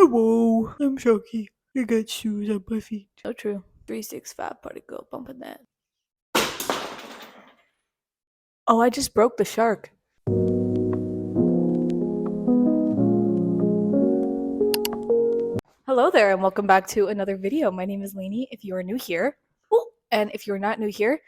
Hello, I'm Shoki. I got shoes on my feet. So true. 365 party girl bumping that. Oh, I just broke the shark. Hello there and welcome back to another video. My name is Lainey if you are new here. And if you're not new here,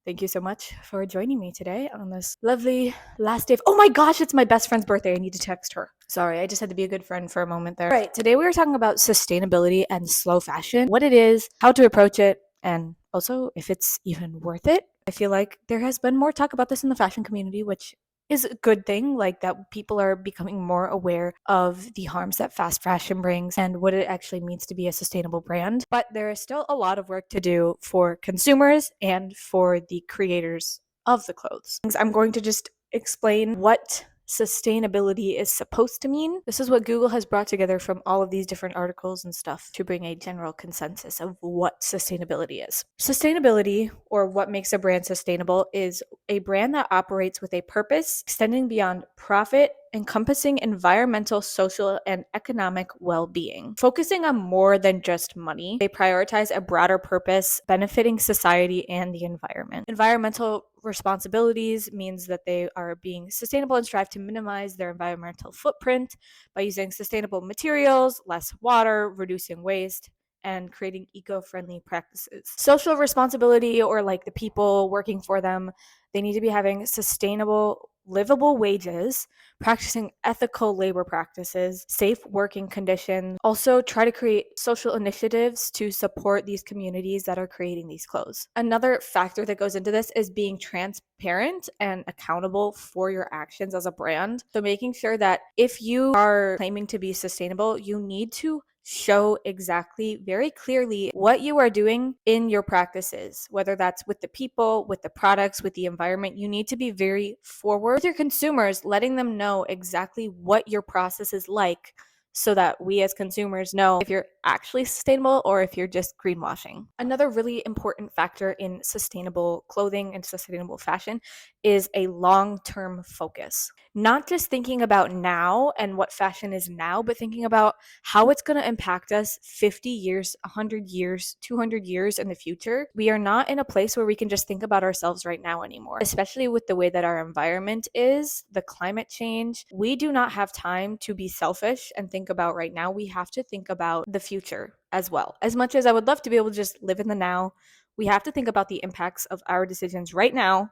thank you so much for joining me today on this lovely last day of— oh my gosh, it's my best friend's birthday. I need to text her. Sorry, I just had to be a good friend for a moment there. All right, today we are talking about sustainability and slow fashion, what it is, how to approach it, and also if it's even worth it. I feel like there has been more talk about this in the fashion community, which is a good thing, like that people are becoming more aware of the harms that fast fashion brings and what it actually means to be a sustainable brand. But there is still a lot of work to do for consumers and for the creators of the clothes. I'm going to just explain what sustainability is supposed to mean. This is what Google has brought together from all of these different articles and stuff to bring a general consensus of what sustainability is. Sustainability, or what makes a brand sustainable, is a brand that operates with a purpose extending beyond profit, encompassing environmental, social, and economic well-being. Focusing on more than just money, they prioritize a broader purpose benefiting society and the environment. Environmental responsibilities means that they are being sustainable and strive to minimize their environmental footprint by using sustainable materials, less water, reducing waste, and creating eco-friendly practices. Social responsibility, or like the people working for them, they need to be having sustainable, livable wages, practicing ethical labor practices, safe working conditions. Also, try to create social initiatives to support these communities that are creating these clothes. Another factor that goes into this is being transparent and accountable for your actions as a brand. So, making sure that if you are claiming to be sustainable, you need to show exactly, very clearly, what you are doing in your practices, whether that's with the people, with the products, with the environment. You need to be very forward with your consumers, letting them know exactly what your process is like, so that we as consumers know if you're actually sustainable or if you're just greenwashing. Another really important factor in sustainable clothing and sustainable fashion is a long-term focus. Not just thinking about now and what fashion is now, but thinking about how it's going to impact us 50 years, 100 years, 200 years in the future. We are not in a place where we can just think about ourselves right now anymore, especially with the way that our environment is, the climate change. We do not have time to be selfish and think about right now. We have to think about the future as well. As much as I would love to be able to just live in the now, we have to think about the impacts of our decisions right now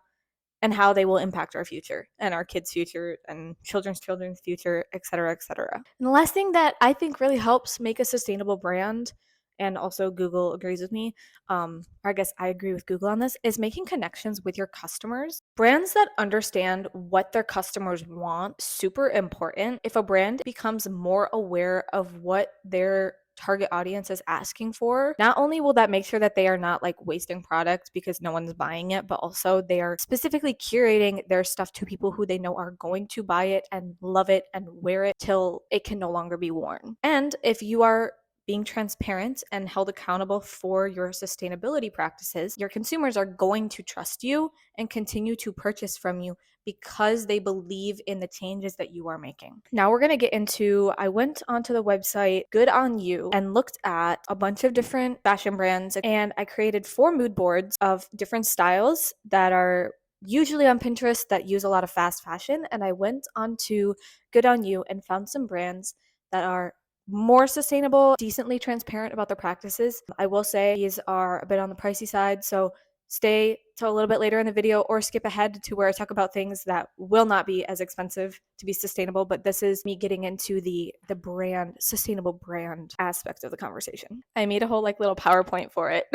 and how they will impact our future and our kids' future and children's future, et cetera, et cetera. And the last thing that I think really helps make a sustainable brand, and also Google agrees with me, or I guess I agree with Google on this, is making connections with your customers. Brands that understand what their customers want, super important. If a brand becomes more aware of what their target audience is asking for, not only will that make sure that they are not like wasting products because no one's buying it, but also they are specifically curating their stuff to people who they know are going to buy it and love it and wear it till it can no longer be worn. And if you are being transparent and held accountable for your sustainability practices, your consumers are going to trust you and continue to purchase from you because they believe in the changes that you are making. Now we're going to get into— I went onto the website Good On You and looked at a bunch of different fashion brands, and I created 4 mood boards of different styles that are usually on Pinterest that use a lot of fast fashion. And I went onto Good On You and found some brands that are more sustainable, decently transparent about their practices. I will say these are a bit on the pricey side, so stay till a little bit later in the video or skip ahead to where I talk about things that will not be as expensive to be sustainable. But this is me getting into the brand, sustainable brand aspect of the conversation. I made a whole like little PowerPoint for it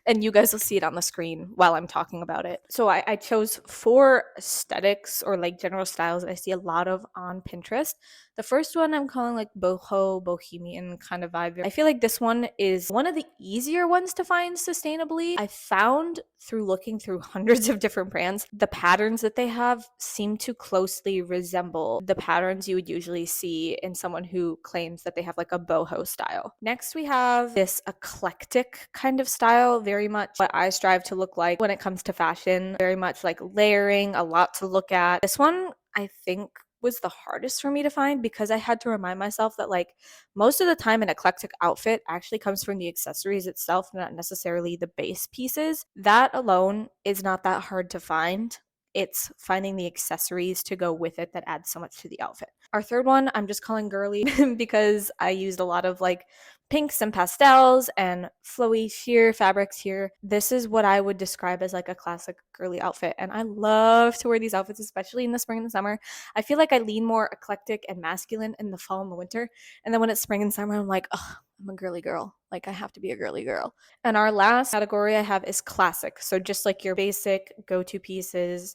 and you guys will see it on the screen while I'm talking about it. So I chose 4 aesthetics or like general styles that I see a lot of on Pinterest. The first one I'm calling like bohemian kind of vibe. I feel like this one is one of the easier ones to find sustainably. I found through looking through hundreds of different brands, the patterns that they have seem to closely resemble the patterns you would usually see in someone who claims that they have like a boho style. Next, we have this eclectic kind of style, very much what I strive to look like when it comes to fashion, very much like layering, a lot to look at. This one, I think, was the hardest for me to find because I had to remind myself that like most of the time an eclectic outfit actually comes from the accessories itself, not necessarily the base pieces. That alone is not that hard to find. It's finding the accessories to go with it that adds so much to the outfit. Our third one, I'm just calling girly because I used a lot of like pinks and pastels and flowy sheer fabrics here. This is what I would describe as like a classic girly outfit. And I love to wear these outfits, especially in the spring and the summer. I feel like I lean more eclectic and masculine in the fall and the winter. And then when it's spring and summer, I'm like, oh, I'm a girly girl. Like I have to be a girly girl. And our last category I have is classic. So just like your basic go-to pieces,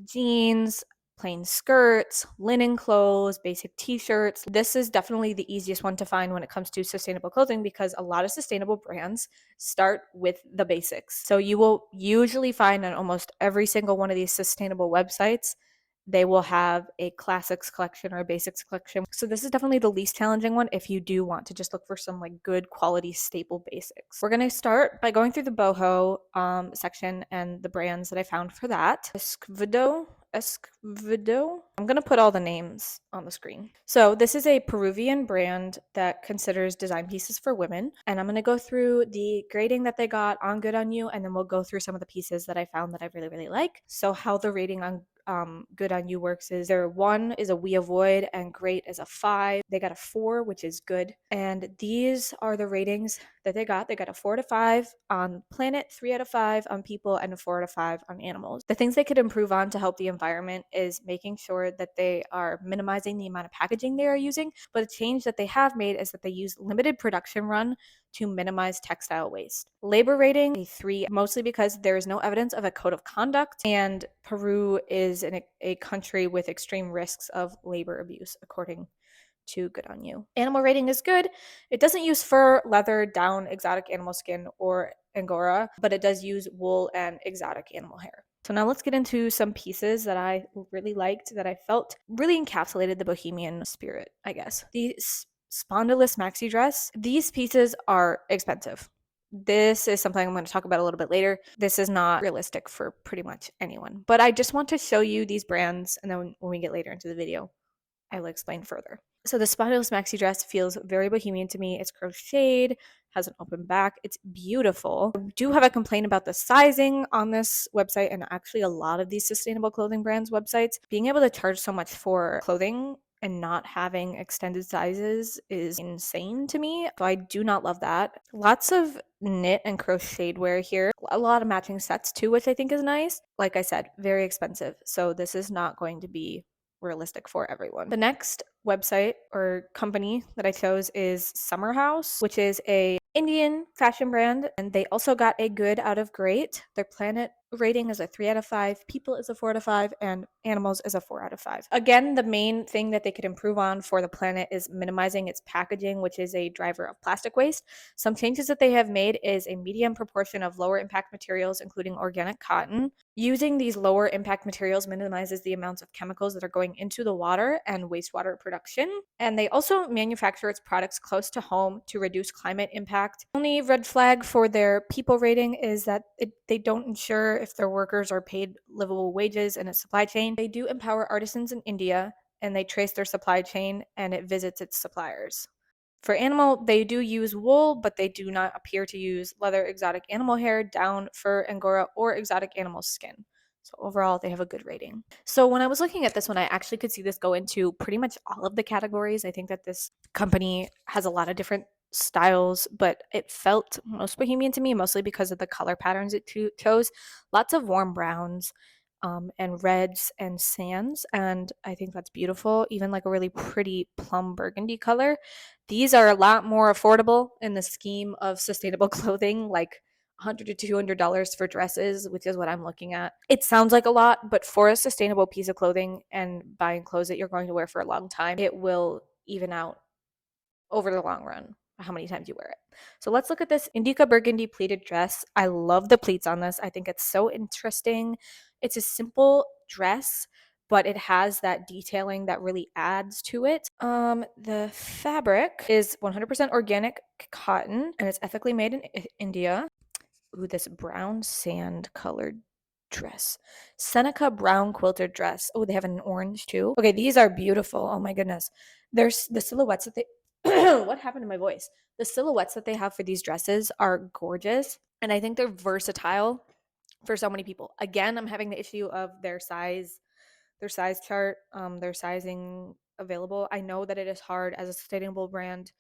jeans, plain skirts, linen clothes, basic t-shirts. This is definitely the easiest one to find when it comes to sustainable clothing because a lot of sustainable brands start with the basics. So you will usually find on almost every single one of these sustainable websites they will have a classics collection or a basics collection. So this is definitely the least challenging one if you do want to just look for some like good quality staple basics. We're going to start by going through the boho section and the brands that I found for that. Escovedo. I'm going to put all the names on the screen. So this is a Peruvian brand that considers design pieces for women. And I'm going to go through the grading that they got on Good On You, and then we'll go through some of the pieces that I found that I really, really like. So how the rating on Good On You works is their 1 is a we avoid and great is a 5. They got a 4, which is good. And these are the ratings that they got. They got a 4 out of 5 on planet, 3 out of 5 on people, and a 4 out of 5 on animals. The things they could improve on to help the environment is making sure that they are minimizing the amount of packaging they are using. But a change that they have made is that they use limited production run to minimize textile waste. Labor rating, a 3, mostly because there is no evidence of a code of conduct, and Peru is a country with extreme risks of labor abuse, according to Good On You. Animal rating is good. It doesn't use fur, leather, down, exotic animal skin, or Angora, but it does use wool and exotic animal hair. So now let's get into some pieces that I really liked that I felt really encapsulated the bohemian spirit, I guess. The spondylus maxi dress. These pieces are expensive. This is something I'm going to talk about a little bit later. This is not realistic for pretty much anyone, but I just want to show you these brands, and then when we get later into the video, I will explain further. So the spondylus maxi dress feels very bohemian to me. It's crocheted, has an open back. It's beautiful. I do have a complaint about the sizing on this website, and actually a lot of these sustainable clothing brands websites. Being able to charge so much for clothing and not having extended sizes is insane to me. So I do not love that. Lots of knit and crocheted wear here. A lot of matching sets too, which I think is nice. Like I said, very expensive. So this is not going to be realistic for everyone. The next website or company that I chose is Summerhouse, which is a Indian fashion brand, and they also got a good out of great. Their planet rating is a 3 out of 5, people is a 4 out of 5, and animals is a 4 out of 5. Again, the main thing that they could improve on for the planet is minimizing its packaging, which is a driver of plastic waste. Some changes that they have made is a medium proportion of lower impact materials, including organic cotton. Using these lower impact materials minimizes the amounts of chemicals that are going into the water and wastewater production. And they also manufacture its products close to home to reduce climate impact. Only red flag for their people rating is that they don't ensure if their workers are paid livable wages in its supply chain. They do empower artisans in India, and they trace their supply chain, and it visits its suppliers. For animal, they do use wool, but they do not appear to use leather, exotic animal hair, down, fur, Angora, or exotic animal skin. So overall, they have a good rating. So when I was looking at this one, I actually could see this go into pretty much all of the categories. I think that this company has a lot of different styles, but it felt most bohemian to me, mostly because of the color patterns it chose. Lots of warm browns, and reds and sands, and I think that's beautiful. Even like a really pretty plum burgundy color. These are a lot more affordable in the scheme of sustainable clothing, like $100 to $200 for dresses, which is what I'm looking at. It sounds like a lot, but for a sustainable piece of clothing and buying clothes that you're going to wear for a long time, it will even out over the long run how many times you wear it. So let's look at this Indigo burgundy pleated dress. I love the pleats on this. I think it's so interesting. It's a simple dress, but it has that detailing that really adds to it. The fabric is 100% organic cotton, and it's ethically made in India. Ooh, this brown sand colored dress. Seneca brown quilted dress. Oh, they have an orange too. Okay, these are beautiful. Oh my goodness. There's the silhouettes that they what happened to my voice? The silhouettes that they have for these dresses are gorgeous, and I think they're versatile for so many people. Again, I'm having the issue of their size chart, their sizing available. I know that it is hard as a sustainable brand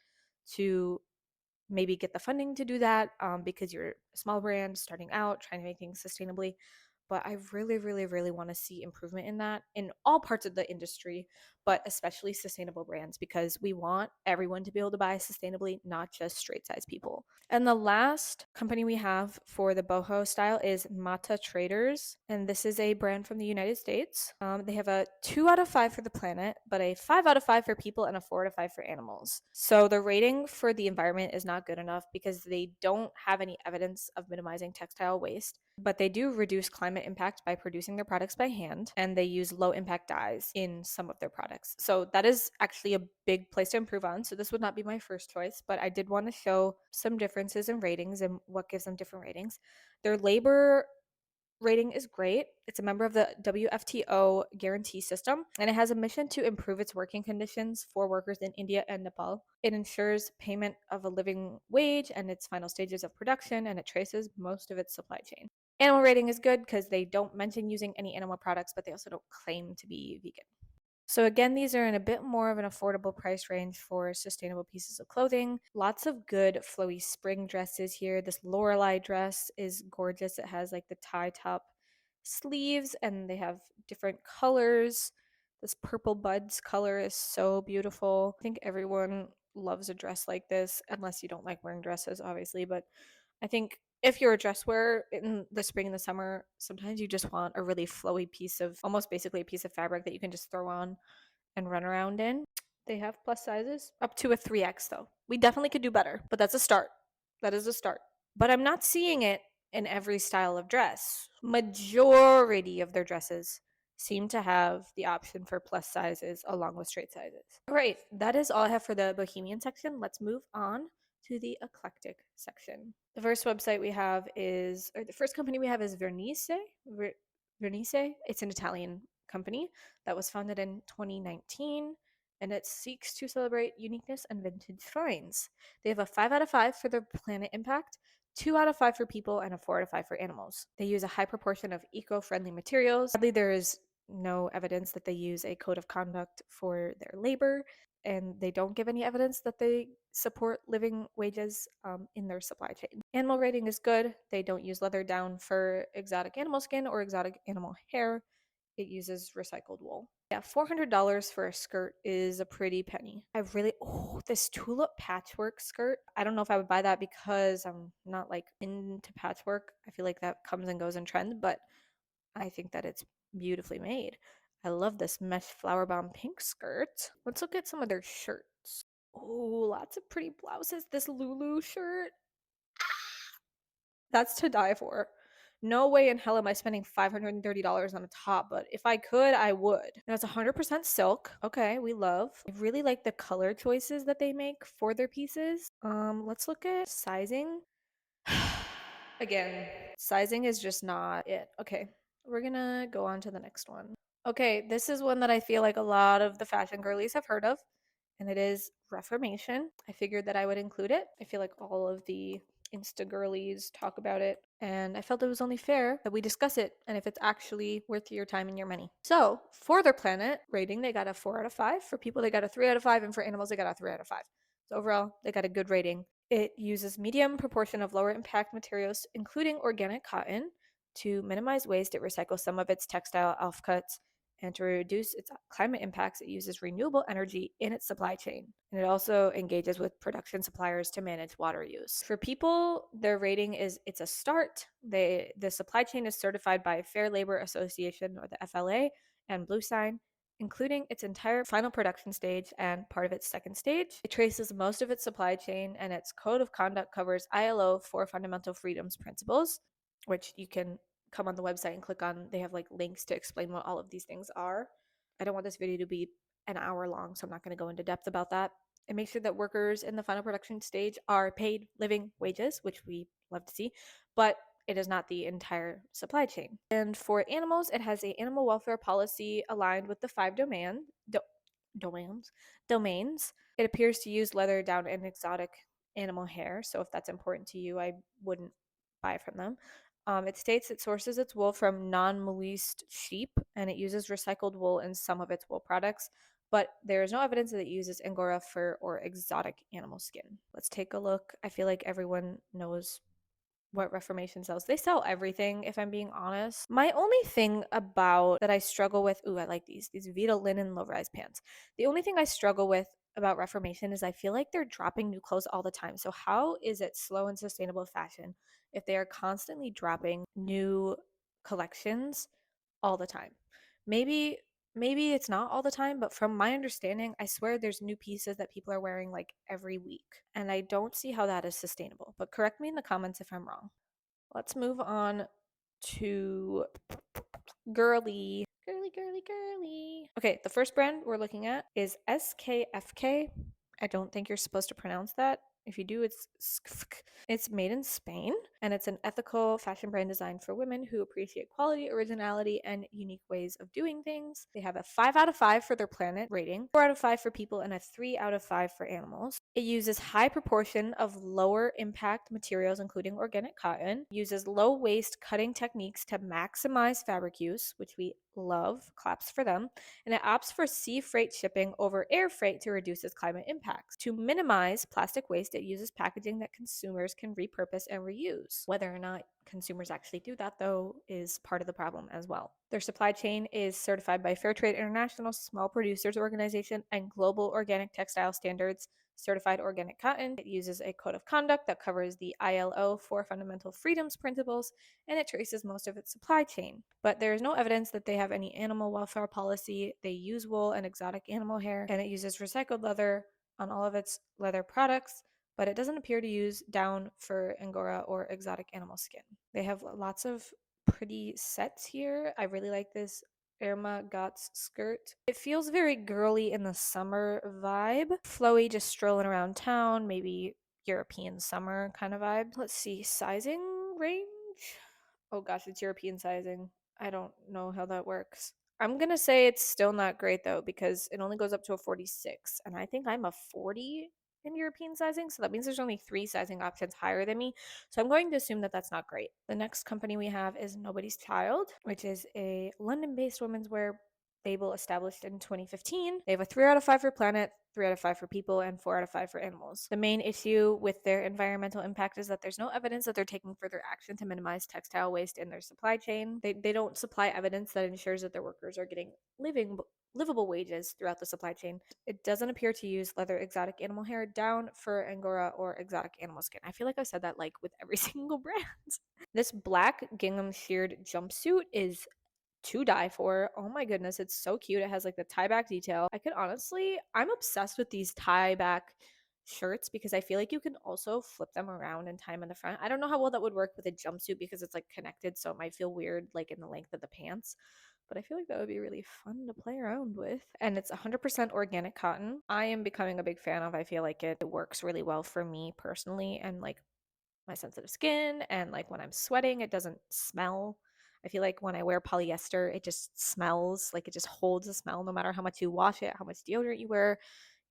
to maybe get the funding to do that, because you're a small brand starting out trying to make things sustainably. But I really, really, really want to see improvement in that in all parts of the industry, but especially sustainable brands, because we want everyone to be able to buy sustainably, not just straight size people. And the last company we have for the boho style is Mata Traders, and this is a brand from the United States. They have a 2 out of 5 for the planet, but a 5 out of 5 for people and a 4 out of 5 for animals. So the rating for the environment is not good enough because they don't have any evidence of minimizing textile waste, but they do reduce climate impact by producing their products by hand, and they use low impact dyes in some of their products. So that is actually a big place to improve on. So this would not be my first choice, but I did want to show some differences in ratings and what gives them different ratings. Their labor rating is great. It's a member of the WFTO guarantee system, and it has a mission to improve its working conditions for workers in India and Nepal. It ensures payment of a living wage and its final stages of production, and it traces most of its supply chain. Animal rating is good because they don't mention using any animal products, but they also don't claim to be vegan. So again, these are in a bit more of an affordable price range for sustainable pieces of clothing. Lots of good flowy spring dresses here. This Lorelei dress is gorgeous. It has like the tie top sleeves and they have different colors. This purple buds color is so beautiful. I think everyone loves a dress like this, unless you don't like wearing dresses, obviously. But I think if you're a dress wearer in the spring and the summer, sometimes you just want a really flowy piece of, almost basically a piece of fabric that you can just throw on and run around in. They have plus sizes up to a 3X though. We definitely could do better, but that's a start. That is a start. But I'm not seeing it in every style of dress. Majority of their dresses seem to have the option for plus sizes along with straight sizes. All right, that is all I have for the bohemian section. Let's move on to the eclectic section. The first website we have is, or the first company we have is Vernice. Vernice. It's an Italian company that was founded in 2019, and it seeks to celebrate uniqueness and vintage finds. They have a 5 out of 5 for their planet impact, 2 out of 5 for people, and a 4 out of 5 for animals. They use a high proportion of eco-friendly materials. Sadly, there is no evidence that they use a code of conduct for their labor, and they don't give any evidence that they support living wages in their supply chain. Animal rating is good. They don't use leather down for exotic animal skin or exotic animal hair. It uses recycled wool. Yeah, $400 for a skirt is a pretty penny. This tulip patchwork skirt. I don't know if I would buy that because I'm not like into patchwork. I feel like that comes and goes in trend, but I think that it's beautifully made. I love this mesh flower bomb pink skirt. Let's look at some of their shirts. Oh, lots of pretty blouses. This Lulu shirt, that's to die for. No way in hell am I spending $530 on a top, but if I could, I would. Now it's 100% silk. Okay, we love. I really like the color choices that they make for their pieces. Let's look at sizing. Again, sizing is just not it. Okay, we're gonna go on to the next one. Okay, this is one that I feel like a lot of the fashion girlies have heard of, and it is Reformation. I figured that I would include it. I feel like all of the Insta girlies talk about it, and I felt it was only fair that we discuss it and if it's actually worth your time and your money. So, for their planet rating, they got a 4 out of 5. For people, they got a 3 out of 5, and for animals, they got a 3 out of 5. So, overall, they got a good rating. It uses medium proportion of lower impact materials, including organic cotton, to minimize waste. It recycles some of its textile offcuts, and to reduce its climate impacts, it uses renewable energy in its supply chain. And it also engages with production suppliers to manage water use. For people, their rating is it's a start. The supply chain is certified by Fair Labor Association, or the FLA, and Blue Sign, including its entire final production stage and part of its second stage. It traces most of its supply chain, and its code of conduct covers ILO 4 fundamental freedoms principles, which you can come on the website and click on. They have like links to explain what all of these things are. I don't want this video to be an hour long, so I'm not going to go into depth about that. And make sure that workers in the final production stage are paid living wages, which we love to see, but it is not the entire supply chain. And for animals, it has a animal welfare policy aligned with the 5 domains. It appears to use leather, down, and exotic animal hair. So if that's important to you, I wouldn't buy from them. It states it sources its wool from non-molested sheep, and it uses recycled wool in some of its wool products, but there is no evidence that it uses Angora fur or exotic animal skin. Let's take a look. I feel like everyone knows what Reformation sells. They sell everything, if I'm being honest. My only thing about that I struggle with, I like these Vita linen low-rise pants. The only thing I struggle with about Reformation is I feel like they're dropping new clothes all the time. So how is it slow and sustainable fashion if they are constantly dropping new collections all the time? Maybe it's not all the time, but from my understanding, I swear there's new pieces that people are wearing like every week. And I don't see how that is sustainable. But correct me in the comments if I'm wrong. Let's move on to girly. Okay, the first brand we're looking at is SKFK. I don't think you're supposed to pronounce that. If you do, it's made in Spain, and it's an ethical fashion brand designed for women who appreciate quality, originality, and unique ways of doing things. They have a 5 out of 5 for their planet rating, 4 out of 5 for people, and a 3 out of 5 for animals. It uses high proportion of lower impact materials, including organic cotton, uses low waste cutting techniques to maximize fabric use, which we love, claps for them, and it opts for sea freight shipping over air freight to reduce its climate impacts. To minimize plastic waste, it uses packaging that consumers can repurpose and reuse. Whether or not consumers actually do that, though, is part of the problem as well. Their supply chain is certified by Fairtrade International, Small Producers Organization, and Global Organic Textile Standards certified organic cotton. It uses a code of conduct that covers the ILO 4 fundamental freedoms principles, and it traces most of its supply chain. But there is no evidence that they have any animal welfare policy. They use wool and exotic animal hair, and it uses recycled leather on all of its leather products, but it doesn't appear to use down, fur, Angora, or exotic animal skin. They have lots of pretty sets here. I really like this Irma Gott's skirt. It feels very girly in the summer vibe. Flowy, just strolling around town, maybe European summer kind of vibe. Let's see, sizing range? Oh gosh, it's European sizing. I don't know how that works. I'm gonna say it's still not great though, because it only goes up to a 46, and I think I'm a 40 in European sizing, so that means there's only 3 sizing options higher than me. So I'm going to assume that that's not great. The next company we have is Nobody's Child, which is a London-based women's wear label established in 2015. They have a 3 out of 5 for planet, 3 out of 5 for people, and 4 out of 5 for animals. The main issue with their environmental impact is that there's no evidence that they're taking further action to minimize textile waste in their supply chain. They don't supply evidence that ensures that their workers are getting livable wages throughout the supply chain. It doesn't appear to use leather, exotic animal hair, down, fur, Angora, or exotic animal skin. I feel like I said that like with every single brand. This black gingham sheared jumpsuit is to die for. Oh my goodness, it's so cute. It has like the tie back detail. I'm obsessed with these tie back shirts because I feel like you can also flip them around and tie them in the front. I don't know how well that would work with a jumpsuit because it's like connected, so it might feel weird like in the length of the pants. But I feel like that would be really fun to play around with. And it's 100% organic cotton. I am becoming a big fan of. I feel like it works really well for me personally and like my sensitive skin, and like when I'm sweating, it doesn't smell. I feel like when I wear polyester, it just smells like it just holds a smell no matter how much you wash it, how much deodorant you wear.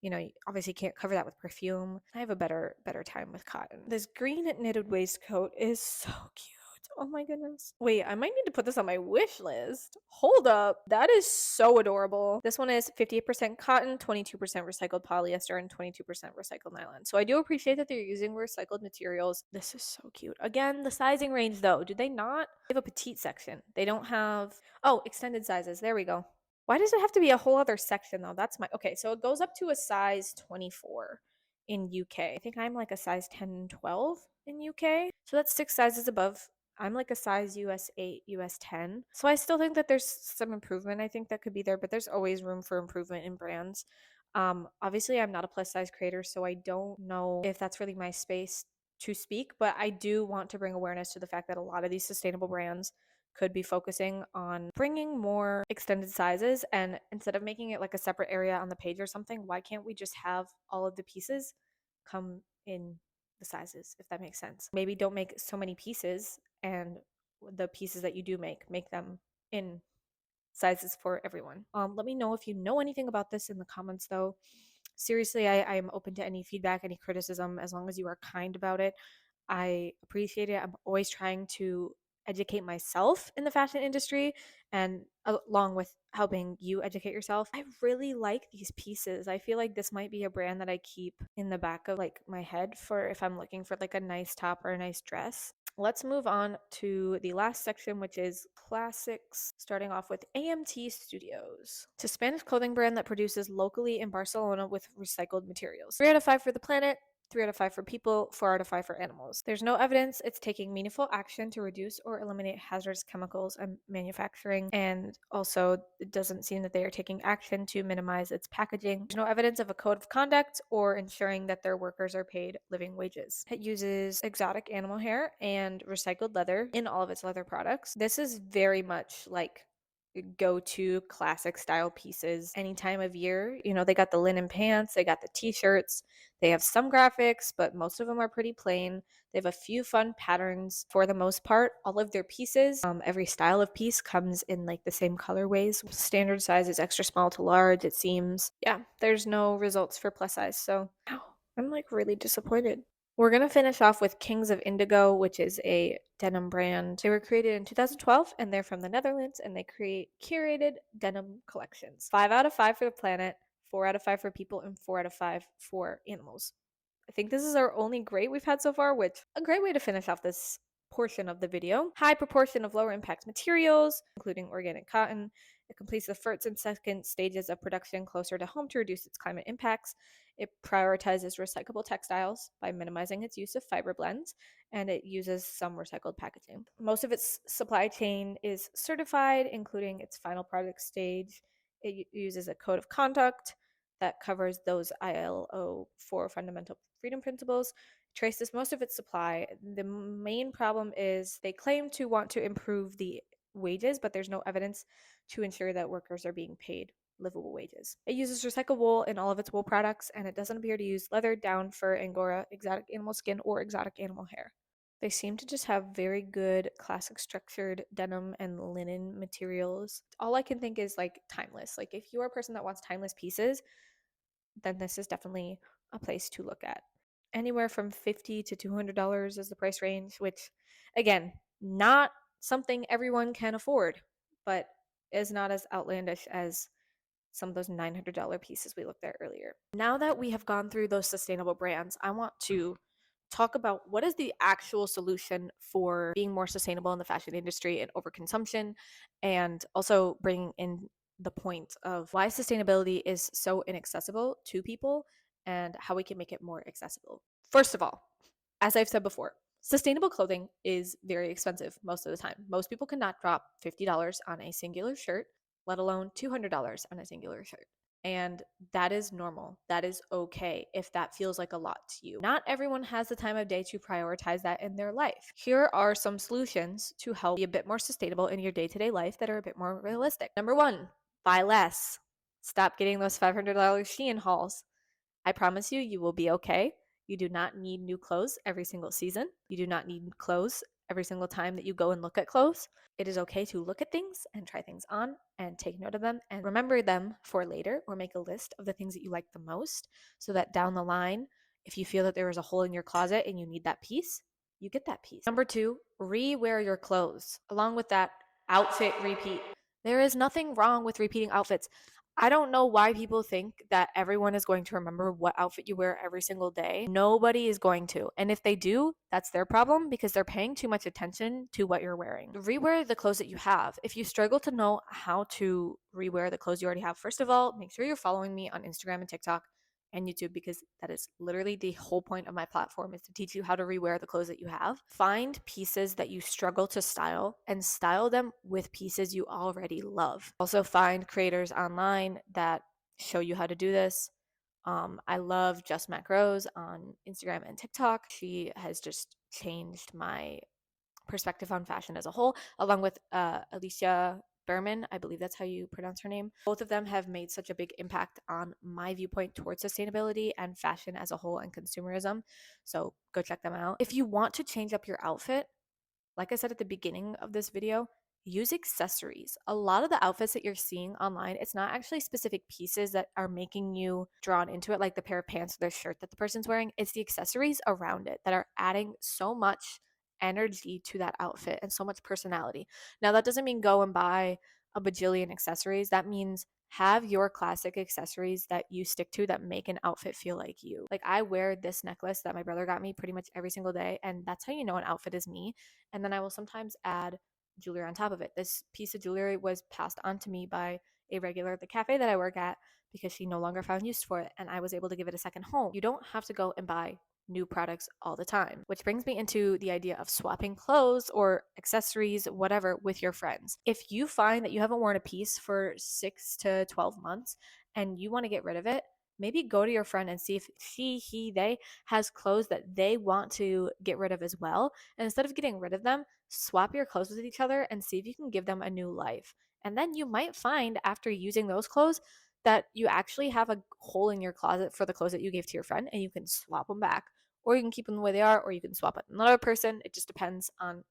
You obviously can't cover that with perfume. I have a better time with cotton. This green knitted waistcoat is so cute. Oh my goodness. Wait, I might need to put this on my wish list. Hold up. That is so adorable. This one is 58% cotton, 22% recycled polyester, and 22% recycled nylon. So I do appreciate that they're using recycled materials. This is so cute. Again, the sizing range though, do they not? They have a petite section. They don't have, oh, extended sizes. There we go. Why does it have to be a whole other section though? Okay, so it goes up to a size 24 in UK. I think I'm like a size 10, 12 in UK. So that's 6 sizes above. I'm like a size US 8, US 10. So I still think that there's some improvement I think that could be there, but there's always room for improvement in brands. Obviously I'm not a plus size creator, so I don't know if that's really my space to speak, but I do want to bring awareness to the fact that a lot of these sustainable brands could be focusing on bringing more extended sizes, and instead of making it like a separate area on the page or something, why can't we just have all of the pieces come in the sizes, if that makes sense. Maybe don't make so many pieces, and the pieces that you do make them in sizes for everyone. Let me know if you know anything about this in the comments, though. Seriously, I am open to any feedback, any criticism, as long as you are kind about it. I appreciate it. I'm always trying to educate myself in the fashion industry, and along with helping you educate yourself. I really like these pieces. I feel like this might be a brand that I keep in the back of like my head for if I'm looking for like a nice top or a nice dress. Let's move on to the last section, which is classics, starting off with AMT Studios. It's a Spanish clothing brand that produces locally in Barcelona with recycled materials. 3 out of 5 for the planet, 3 out of 5 for people, 4 out of 5 for animals. There's no evidence it's taking meaningful action to reduce or eliminate hazardous chemicals and manufacturing, and also it doesn't seem that they are taking action to minimize its packaging. There's no evidence of a code of conduct or ensuring that their workers are paid living wages. It uses exotic animal hair and recycled leather in all of its leather products. This is very much like go-to classic style pieces any time of year. You know, they got the linen pants, they got the t-shirts, they have some graphics, but most of them are pretty plain. They have a few fun patterns. For the most part, all of their pieces, every style of piece comes in like the same colorways. Standard size is extra small to large, it seems. Yeah, there's no results for plus size, so I'm like really disappointed. We're going to finish off with Kings of Indigo, which is a denim brand. They were created in 2012 and they're from the Netherlands, and they create curated denim collections. 5 out of 5 for the planet, 4 out of 5 for people, and 4 out of 5 for animals. I think this is our only grade we've had so far, which a great way to finish off this portion of the video. High proportion of lower impact materials, including organic cotton. It completes the first and second stages of production closer to home to reduce its climate impacts. It prioritizes recyclable textiles by minimizing its use of fiber blends, and it uses some recycled packaging. Most of its supply chain is certified, including its final product stage. It uses a code of conduct that covers those ILO 4 fundamental freedom principles. Traces most of its supply. The main problem is they claim to want to improve the wages, but there's no evidence to ensure that workers are being paid livable wages. It uses recycled wool in all of its wool products, and it doesn't appear to use leather, down, fur, angora, exotic animal skin, or exotic animal hair. They seem to just have very good classic structured denim and linen materials. All I can think is like timeless. Like if you're a person that wants timeless pieces, then this is definitely a place to look at. Anywhere from $50 to $200 is the price range, which, again, not something everyone can afford, but is not as outlandish as some of those $900 pieces we looked at earlier. Now that we have gone through those sustainable brands, I want to talk about what is the actual solution for being more sustainable in the fashion industry and overconsumption, and also bringing in the point of why sustainability is so inaccessible to people and how we can make it more accessible. First of all, as I've said before, sustainable clothing is very expensive most of the time. Most people cannot drop $50 on a singular shirt, let alone $200 on a singular shirt. And that is normal. That is okay if that feels like a lot to you. Not everyone has the time of day to prioritize that in their life. Here are some solutions to help be a bit more sustainable in your day-to-day life that are a bit more realistic. Number 1, buy less. Stop getting those $500 Shein hauls. I promise you, you will be okay. You do not need new clothes every single season. You do not need clothes every single time that you go and look at clothes. It is okay to look at things and try things on and take note of them and remember them for later, or make a list of the things that you like the most, so that down the line, if you feel that there is a hole in your closet and you need that piece, you get that piece. Number 2, rewear your clothes. Along with that, outfit repeat. There is nothing wrong with repeating outfits. I don't know why people think that everyone is going to remember what outfit you wear every single day. Nobody is going to. And if they do, that's their problem, because they're paying too much attention to what you're wearing. Rewear the clothes that you have. If you struggle to know how to rewear the clothes you already have, first of all, make sure you're following me on Instagram and TikTok and YouTube, because that is literally the whole point of my platform, is to teach you how to rewear the clothes that you have. Find pieces that you struggle to style and style them with pieces you already love. Also find creators online that show you how to do this. I love Just Mac Rose on Instagram and TikTok. She has just changed my perspective on fashion as a whole, along with Alicia Berman, I believe that's how you pronounce her name. Both of them have made such a big impact on my viewpoint towards sustainability and fashion as a whole and consumerism. So go check them out. If you want to change up your outfit, like I said at the beginning of this video, use accessories. A lot of the outfits that you're seeing online, it's not actually specific pieces that are making you drawn into it, like the pair of pants or the shirt that the person's wearing. It's the accessories around it that are adding so much energy to that outfit and so much personality. Now, that doesn't mean go and buy a bajillion accessories. That means have your classic accessories that you stick to that make an outfit feel like you. Like, I wear this necklace that my brother got me pretty much every single day, and that's how you know an outfit is me. And then I will sometimes add jewelry on top of it. This piece of jewelry was passed on to me by a regular at the cafe that I work at because she no longer found use for it, and I was able to give it a second home. You don't have to go and buy new products all the time, which brings me into the idea of swapping clothes or accessories, whatever, with your friends. If you find that you haven't worn a piece for 6 to 12 months and you want to get rid of it, maybe go to your friend and see if she, he, they has clothes that they want to get rid of as well. And instead of getting rid of them, swap your clothes with each other and see if you can give them a new life. And then you might find after using those clothes that you actually have a hole in your closet for the clothes that you gave to your friend, and you can swap them back, or you can keep them the way they are, or you can swap with another person. It just depends on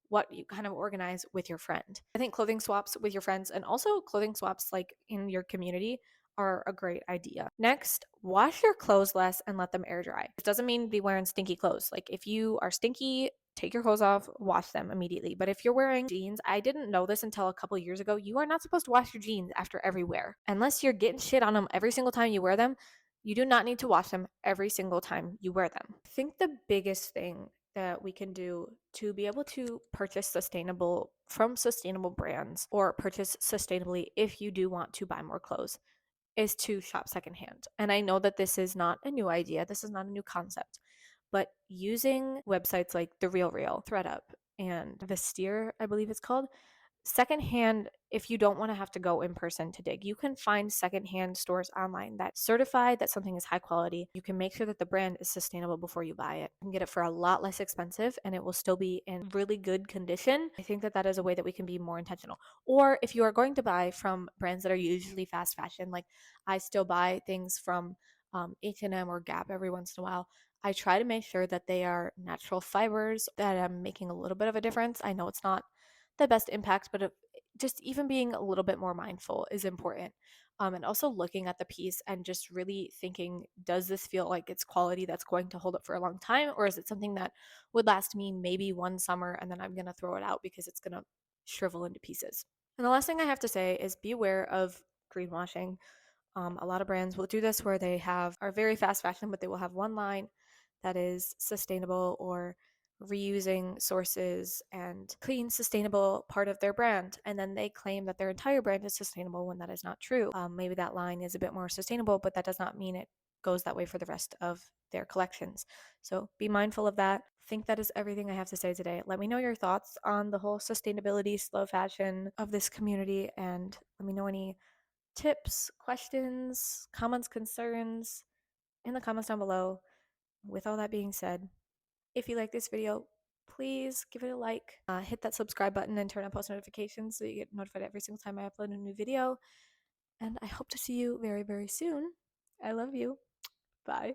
what you kind of organize with your friend. I think clothing swaps with your friends and also clothing swaps like in your community are a great idea. Next, wash your clothes less and let them air dry. This doesn't mean be wearing stinky clothes. Like, if you are stinky, take your clothes off, wash them immediately. But if you're wearing jeans, I didn't know this until a couple years ago. You are not supposed to wash your jeans after every wear. Unless you're getting shit on them every single time you wear them, you do not need to wash them every single time you wear them. I think the biggest thing that we can do to be able to purchase sustainable from sustainable brands, or purchase sustainably if you do want to buy more clothes, is to shop secondhand. And I know that this is not a new idea, this is not a new concept, but using websites like The Real Real, ThredUp, and Vestier, I believe it's called, secondhand, if you don't want to have to go in person to dig, you can find secondhand stores online that certify that something is high quality. You can make sure that the brand is sustainable before you buy it. You can get it for a lot less expensive and it will still be in really good condition. I think that that is a way that we can be more intentional. Or if you are going to buy from brands that are usually fast fashion, like I still buy things from H&M or Gap every once in a while, I try to make sure that they are natural fibers, that I'm making a little bit of a difference. I know it's not the best impact, but just even being a little bit more mindful is important. And also looking at the piece and just really thinking, does this feel like it's quality that's going to hold up for a long time? Or is it something that would last me maybe one summer and then I'm going to throw it out because it's going to shrivel into pieces? And the last thing I have to say is be aware of greenwashing. A lot of brands will do this where they are very fast fashion, but they will have one line that is sustainable or reusing sources and clean, sustainable part of their brand. And then they claim that their entire brand is sustainable when that is not true. Maybe that line is a bit more sustainable, but that does not mean it goes that way for the rest of their collections. So be mindful of that. I think that is everything I have to say today. Let me know your thoughts on the whole sustainability, slow fashion of this community, and let me know any tips, questions, comments, concerns in the comments down below. With all that being said, if you like this video, please give it a like, hit that subscribe button and turn on post notifications so you get notified every single time I upload a new video. And I hope to see you very, very soon. I love you. Bye.